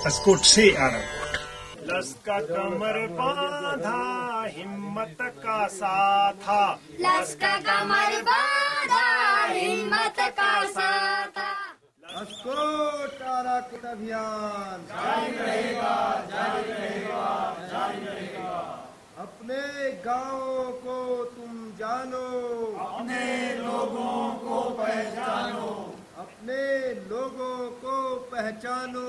अस्कोट से आराकोट। लस्का कमर बांधा हिम्मत का साथा, लस्का कमर बांधा हिम्मत का साथा। अस्कोट आराकोट अभियान जारी रहेगा, जारी रहेगा, जारी रहेगा। अपने गाँव को तुम जानो, अपने लोगों को पहचानो, अपने लोगों को पहचानो,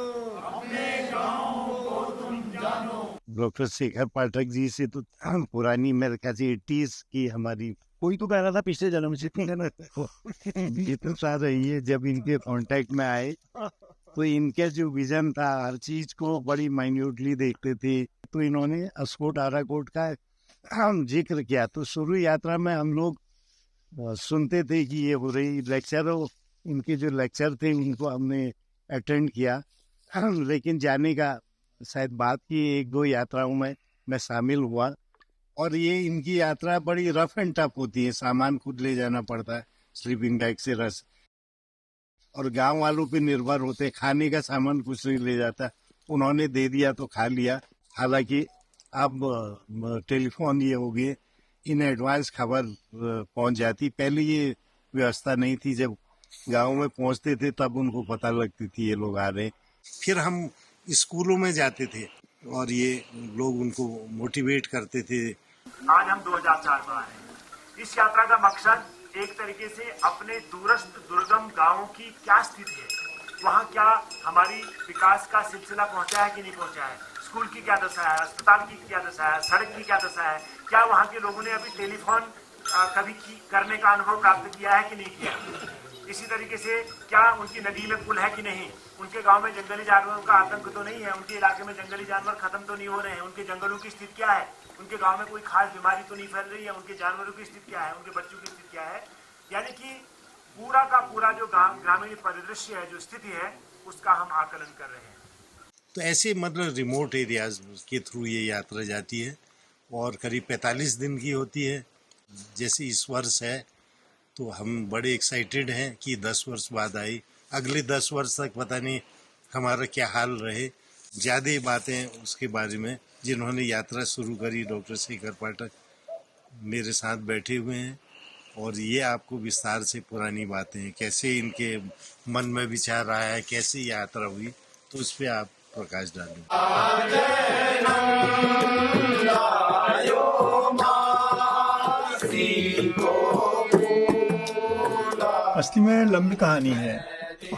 अपने गाँव को तुम जानो। डॉक्टर शेखर पाठक जी से तो पुरानी मेरे ख्याल से 80s की हमारी कोई तो कह रहा था पिछले जन्म से ये तो साथ रही है। जब इनके कांटेक्ट में आए तो इनका जो विजन था हर चीज को बड़ी माइन्यूटली देखते थे। तो इन्होंने अस्कोट आराकोट का जिक्र किया। तो शुरू यात्रा में हम लोग सुनते थे कि ये हो रही लेक्चर, इनके जो लेक्चर थे उनको हमने अटेंड किया। लेकिन जाने का शायद बात की 1-2 यात्राओं में मैं शामिल हुआ। और ये इनकी यात्रा बड़ी रफ एंड टफ होती है। सामान खुद ले जाना पड़ता है, स्लीपिंग बैग से रस, और गांव वालों पे निर्भर होते। खाने का सामान कुछ नहीं ले जाता, उन्होंने दे दिया तो खा लिया। हालांकि अब टेलीफोन ये हो गए, इन एडवांस खबर पहुंच जाती। पहले ये व्यवस्था नहीं थी। जब गांव में पहुंचते थे तब उनको पता लगती थी ये लोग आ रहे हैं। फिर हम स्कूलों में जाते थे और ये लोग उनको मोटिवेट करते थे। आज हम 2004 में आए हैं। इस यात्रा का मकसद एक तरीके से अपने दूरस्थ दुर्गम गांवों की क्या स्थिति है, वहाँ क्या हमारी विकास का सिलसिला पहुंचा है कि नहीं पहुंचा है, स्कूल की क्या दशा है, अस्पताल की क्या दशा है, सड़क की क्या दशा है, क्या वहाँ के लोगों ने अभी टेलीफोन कभी करने का अनुभव प्राप्त किया है कि नहीं किया। इसी तरीके से क्या उनकी नदी में पुल है कि नहीं, उनके गांव में जंगली जानवरों का आतंक तो नहीं है, उनके इलाके में जंगली जानवर खत्म तो नहीं हो रहे हैं, उनके जंगलों की स्थिति क्या है, उनके गांव में कोई खास बीमारी तो नहीं फैल रही है, उनके जानवरों की स्थिति क्या है, उनके बच्चों की स्थिति क्या है। यानी कि पूरा का पूरा जो ग्रामीण परिदृश्य है, जो स्थिति है, उसका हम आकलन कर रहे हैं। तो ऐसे मतलब रिमोट एरियाज के थ्रू ये यात्रा जाती है और करीब 45 दिन की होती है। जैसे इस वर्ष है तो हम बड़े एक्साइटेड हैं कि 10 वर्ष बाद आई। अगले 10 वर्ष तक पता नहीं हमारा क्या हाल रहे। ज़्यादा बातें उसके बारे में जिन्होंने यात्रा शुरू करी, डॉक्टर शेखर पाठक मेरे साथ बैठे हुए हैं और ये आपको विस्तार से पुरानी बातें कैसे इनके मन में विचार आया है, कैसे यात्रा हुई, तो उस पर आप प्रकाश डालें। असली में लंबी कहानी है।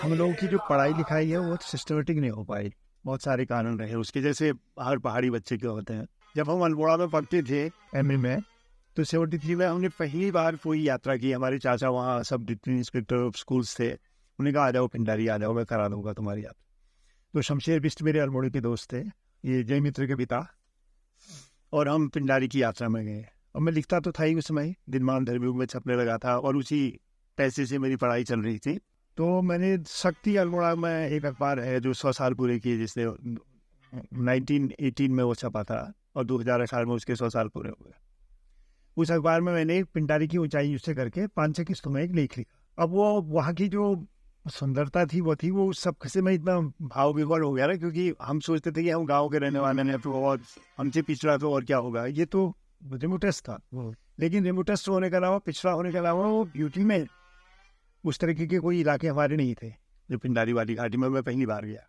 हम लोगों की जो पढ़ाई लिखाई है वो सिस्टमेटिक नहीं हो पाई, बहुत सारे कारण रहे उसके। जैसे हर पहाड़ी बच्चे के होते हैं। जब हम अल्मोड़ा में पढ़ते थे एमए में, तो 73 में हमने पहली बार कोई यात्रा की। हमारे चाचा वहाँ सब डिप्टी इंस्पेक्टर ऑफ स्कूल्स थे। उन्होंने कहा आ जाओ पिंडारी, आ जाओ, मैं करा दूंगा तुम्हारी यात्रा। तो शमशेर बिस्ट मेरे अल्मोड़े के दोस्त थे, ये जय मित्र के पिता, और हम पिंडारी की यात्रा में गए। और मैं लिखता तो था ही उस समय, दिनमान धर्मयुग में छपने लगा था और उसी पैसे से मेरी पढ़ाई चल रही थी। तो मैंने शक्ति अल्मोड़ा में एक अखबार है जो 100 साल पूरे किए, जिसने 1918 में वो छपा था और 2018 में उसके 100 साल पूरे हो गए। उस अखबार में मैंने पिंडारी की ऊंचाई उससे करके 5-6 किस्तों में एक लेख लिखा। अब वो वहाँ की जो सुंदरता थी वो सब से मैं इतना भाव विभोर हो गया ना, क्योंकि हम सोचते थे कि हम गाँव के रहने वाले हैं तो और हमसे पिछड़ा तो और क्या होगा। ये तो रिमोटेस्ट था, लेकिन रिमोटेस्ट होने के अलावा, पिछड़ा होने के अलावा, वो ब्यूटी में उस तरीके के कोई इलाके हमारे नहीं थे जो पिंडारी वाली घाटी में मैं पहली बार गया।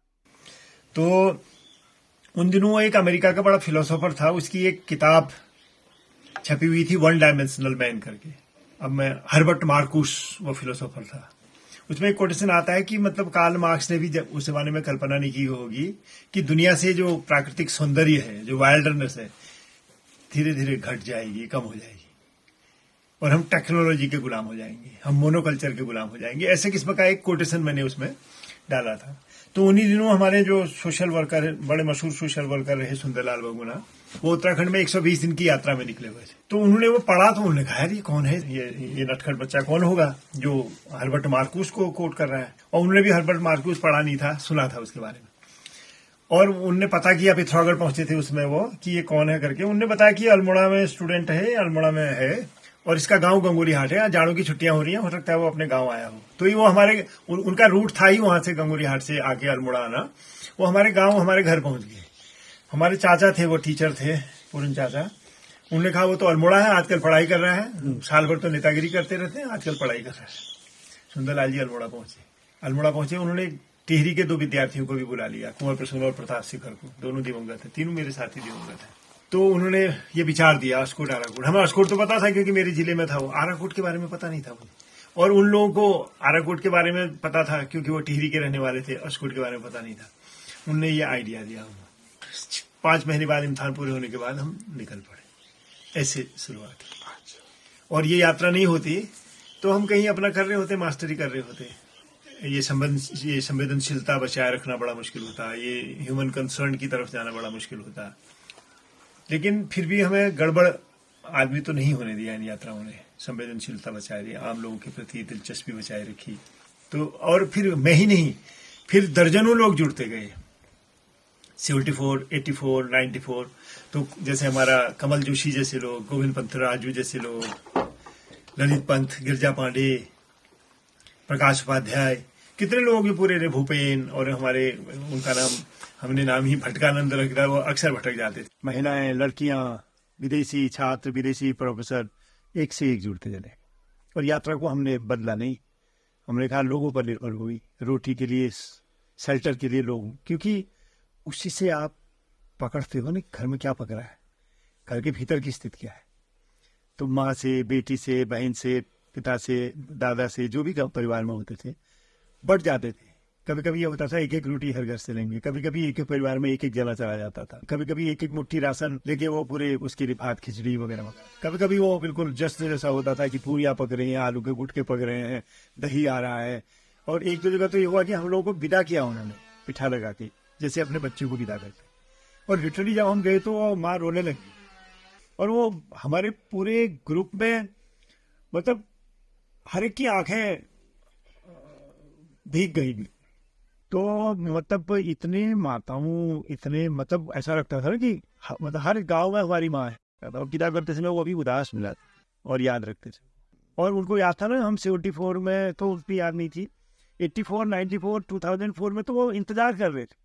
तो उन दिनों एक अमेरिका का बड़ा फिलोसोफर था, उसकी एक किताब छपी हुई थी, वन डायमेंशनल मैन करके। अब मैं हर्बर्ट मार्कुस वो फिलोसोफर था। उसमें एक कोटेशन आता है कि मतलब कार्ल मार्क्स ने भी जब उस जमाने में कल्पना नहीं की होगी कि दुनिया से जो प्राकृतिक सौंदर्य है, जो वाइल्डनेस है, धीरे धीरे घट जाएगी, कम हो जाएगी और हम टेक्नोलॉजी के गुलाम हो जाएंगे, हम मोनोकल्चर के गुलाम हो जाएंगे। ऐसे किस्म का एक कोटेशन मैंने उसमें डाला था। तो उन्हीं दिनों हमारे जो सोशल वर्कर, बड़े मशहूर सोशल वर्कर रहे सुंदरलाल बहुगुणा, वो उत्तराखंड में 120 दिन की यात्रा में निकले हुए थे। तो उन्होंने वो पढ़ा तो उन्होंने कहा ये कौन है, ये नटखट बच्चा कौन होगा जो हर्बर्ट मार्कुस को कोट कर रहा है। और उन्होंने भी हर्बर्ट मार्कुस पढ़ा नहीं था, सुना था उसके बारे में। और उनने पता किया, पिथौरागढ़ पहुंचे थे उसमें वो, कि ये कौन है करके। उनने बताया कि अल्मोड़ा में स्टूडेंट है, अल्मोड़ा में है और इसका गांव गंगोली हाट है, जाड़ों की छुट्टियां हो रही हैं, हो सकता है वो अपने गांव आया हो। तो ये वो हमारे उनका रूट था ही वहां से गंगोली हाट से आके अल्मोड़ा आना। वो हमारे गांव हमारे घर पहुंच गए। हमारे चाचा थे, वो टीचर थे, पूरन चाचा। उन्होंने कहा वो तो अल्मोड़ा है, आजकल पढ़ाई कर रहा है, साल भर तो नेतागिरी करते रहते हैं, आजकल पढ़ाई कर रहा है। सुंदरलाल जी अल्मोड़ा पहुंचे। उन्होंने टिहरी के 2 विद्यार्थियों को भी बुला लिया, कुंवर प्रसून और प्रताप शिखर को, दोनों दिवंगत थे, तीनों मेरे साथी दिवंगत हैं। तो उन्होंने ये विचार दिया अस्कोट आराकोट। हमें अस्कोट तो पता था क्योंकि मेरे जिले में था, वो आराकोट के बारे में पता नहीं था मुझे। और उन लोगों को आराकोट के बारे में पता था क्योंकि वो टिहरी के रहने वाले थे, अस्कोट के बारे में पता नहीं था। उनने ये आइडिया दिया। 5 महीने बाद इम्तिहान पूरे होने के बाद हम निकल पड़े। ऐसे शुरुआत। और ये यात्रा नहीं होती तो हम कहीं अपना कर रहे होते, मास्टरी कर रहे होते। ये संवेदनशीलता बचाए रखना बड़ा मुश्किल होता, ये ह्यूमन कंसर्न की तरफ जाना बड़ा मुश्किल होता। लेकिन फिर भी हमें गड़बड़ आदमी तो नहीं होने दिया इन यात्राओं ने। संवेदनशीलता बचाए रही, आम लोगों के प्रति दिलचस्पी बचाए रखी। तो और फिर मैं ही नहीं, फिर दर्जनों लोग जुड़ते गए। 74, 84, 94। तो जैसे हमारा कमल जोशी जैसे लोग, गोविंद पंत राजू जैसे लोग, ललित पंत, गिरजा पांडे, प्रकाश उपाध्याय, कितने लोग भी पूरे भूपेन, और हमारे उनका नाम हमने नाम ही भटकानंद रख दिया, वो अक्सर भटक जाते थे। महिलाएं, लड़कियां, विदेशी छात्र, विदेशी प्रोफेसर, एक से एक जुड़ते चले। और यात्रा को हमने बदला नहीं, हमने कहा लोगों पर निर्भर हुई, रोटी के लिए, शेल्टर के लिए लोग, क्योंकि उसी से आप पकड़ते हो ना घर में क्या पकड़ा है, घर के भीतर की स्थिति क्या है। तो माँ से, बेटी से, बहन से, पिता से, दादा से, जो भी परिवार में होते थे, बढ़ जाते थे। कभी कभी ये होता था 1-1 रोटी हर घर से लेंगे, कभी कभी एक परिवार में 1-1 जला चला जाता था, कभी कभी 1-1 मुट्ठी राशन लेके वो पूरे उसकी रिफात, खिचड़ी वगैरह। कभी कभी वो बिल्कुल जश्न जैसा होता था कि पूरियां पक रही हैं, आलू के गुटके पक रहे हैं, दही आ रहा है। और एक दो जगह तो ये हुआ कि हम लोगों को विदा किया उन्होंने पिठा लगा के, जैसे अपने बच्चों को विदा करते। और लिटरली जब हम गए तो माँ रोने लगी। और वो हमारे पूरे ग्रुप में मतलब हर एक की आंखें भीग गई। तो मतलब इतने माताओं, इतने मतलब ऐसा लगता था कि मतलब हर गांव में हमारी माँ है। और किताब करते समय वो अभी उदास मिला और याद रखते थे। और उनको याद था ना, हम 74 में तो उनकी याद नहीं थी, 84, 94, 2004 में तो वो इंतजार कर रहे थे।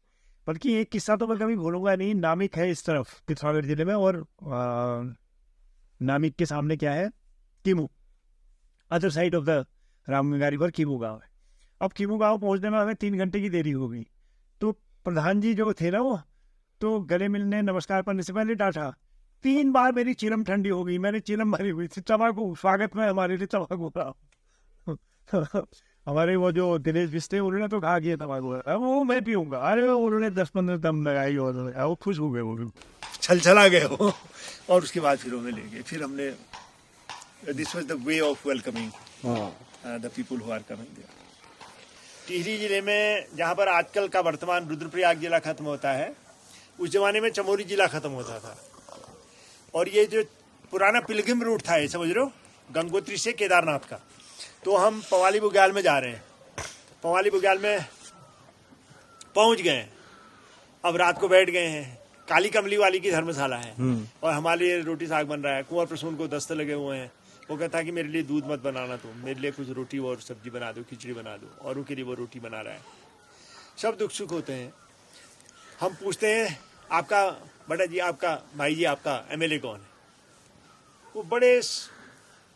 बल्कि एक किस्सा तो मैं कभी भूलूंगा नहीं। नामिक है इस तरफ पिथौरागढ़ जिले में, और नामिक के सामने क्या है, Kimu, other side of the Ramganga river Kimu गाँव है। अब कीमू गाँव पहुंचने में हमें 3 घंटे की देरी हो गई। तो प्रधान जी जो थे ना, वो तो गले मिलने, नमस्कार करने से पहले डांटा। 3 बार मेरी चिलम ठंडी हो गई, मैंने चिलम भरी हुई थी। तंबाकू स्वागत में हमारे लिए तंबाकू रहा। हमारे वो जो दिनेश बिस्ते, उन्होंने तो कहा कि तंबाकू वो मैं पीऊंगा। अरे उन्होंने 10-15 दम लगाई और वो खुश हो गए, वो छल गए वो। और उसके बाद फिर हमें ले गए। फिर हमने, this was the way of welcoming the people who are coming there. Tehri जिले में, जहाँ पर आजकल का वर्तमान रुद्रप्रयाग जिला खत्म होता है, उस जमाने में चमोली जिला खत्म होता था। और ये जो पुराना पिलग्रिम रूट था, ये समझ लो, गंगोत्री से केदारनाथ का। तो हम पवाली बुग्याल में जा रहे हैं, पवाली बुग्याल में पहुंच गए। अब रात को बैठ गए हैं, काली कमली वाली की धर्मशाला है, और हमारे लिए रोटी साग बन रहा है। कुंवर प्रसून को दस्ते लगे हुए हैं। वो कहता है कि मेरे लिए दूध मत बनाना, तुम मेरे लिए कुछ रोटी और सब्जी बना दो, खिचड़ी बना दो। और उनके लिए वो रोटी बना रहा है। सब दुख सुख होते हैं। हम पूछते हैं, आपका बड़ा जी, आपका भाई जी, आपका MLA कौन है? वो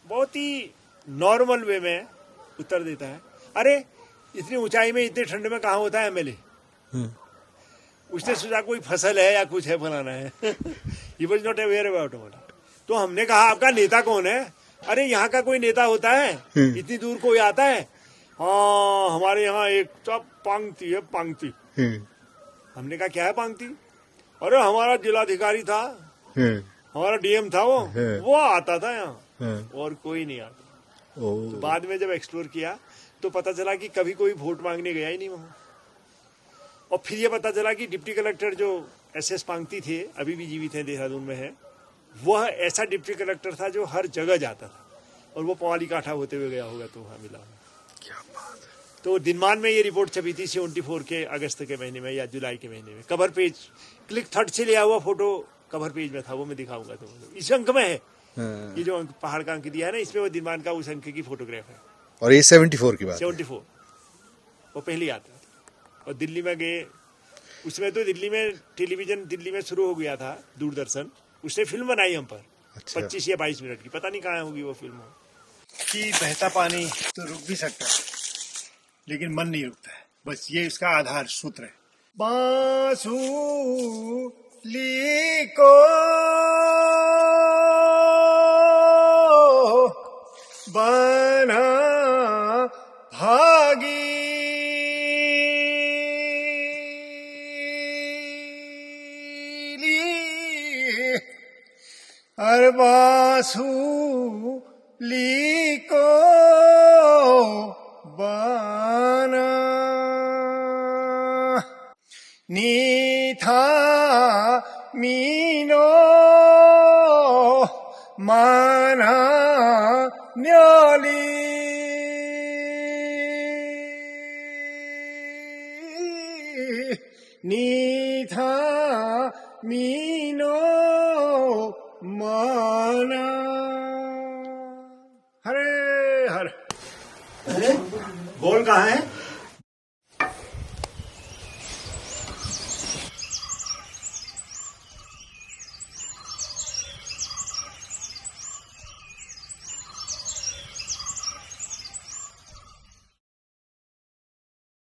बहुत ही नॉर्मल वे में उत्तर देता है, अरे इतनी ऊंचाई में, इतनी ठंड में कहाँ होता है MLA? उसने सोचा कोई फसल है या कुछ है, फलाना है। He was not aware about it. तो हमने कहा, आपका नेता कौन है? अरे यहाँ का कोई नेता होता है? इतनी दूर कोई आता है? हाँ, हमारे यहाँ एक पंक्ति है, पंक्ति। हमने कहा, क्या है पंक्ति? अरे हमारा जिलाधिकारी था, हमारा DM था, वो आता था यहाँ, और कोई नहीं आता। तो बाद में जब एक्सप्लोर किया तो पता चला कि कभी कोई वोट मांगने गया ही नहीं वहां। और फिर ये पता चला कि डिप्टी कलेक्टर जो SS पांगती थे, अभी भी जीवित है, देहरादून में है, वह ऐसा डिप्टी कलेक्टर था जो हर जगह जाता था। और वो पवाली काठा होते हुए गया होगा, तो वहां मिला। क्या बात है। तो दिनमान में ये रिपोर्ट छपी थी 74 के अगस्त के महीने में या जुलाई के महीने में। कवर पेज, क्लिक थर्ड से लिया हुआ फोटो कवर पेज में था, वो मैं दिखाऊंगा। तो इस अंक में है, ये जो पहाड़ का अंक दिया है ना, इसमें वो दिनमान का उस अंक की फोटोग्राफ है। और ये 74 की बात है। 74 वो पहली यात्रा थी। और दिल्ली में गए, उसमें तो दिल्ली में टेलीविजन दिल्ली में शुरू हो गया था, दूरदर्शन, उसने फिल्म बनाई हम पर। अच्छा। 25 या 22 मिनट की, पता नहीं कहाँ होगी वो फिल्म। कि बहता पानी तो रुक भी सकता है, लेकिन मन नहीं रुकता है। बस ये इसका आधार सूत्र है। बांसुली को बना भागीली, और बांसुली को बना नी था मीनो माना न्योली, नी था मीनो माना। हरे हर बोल कहाँ है?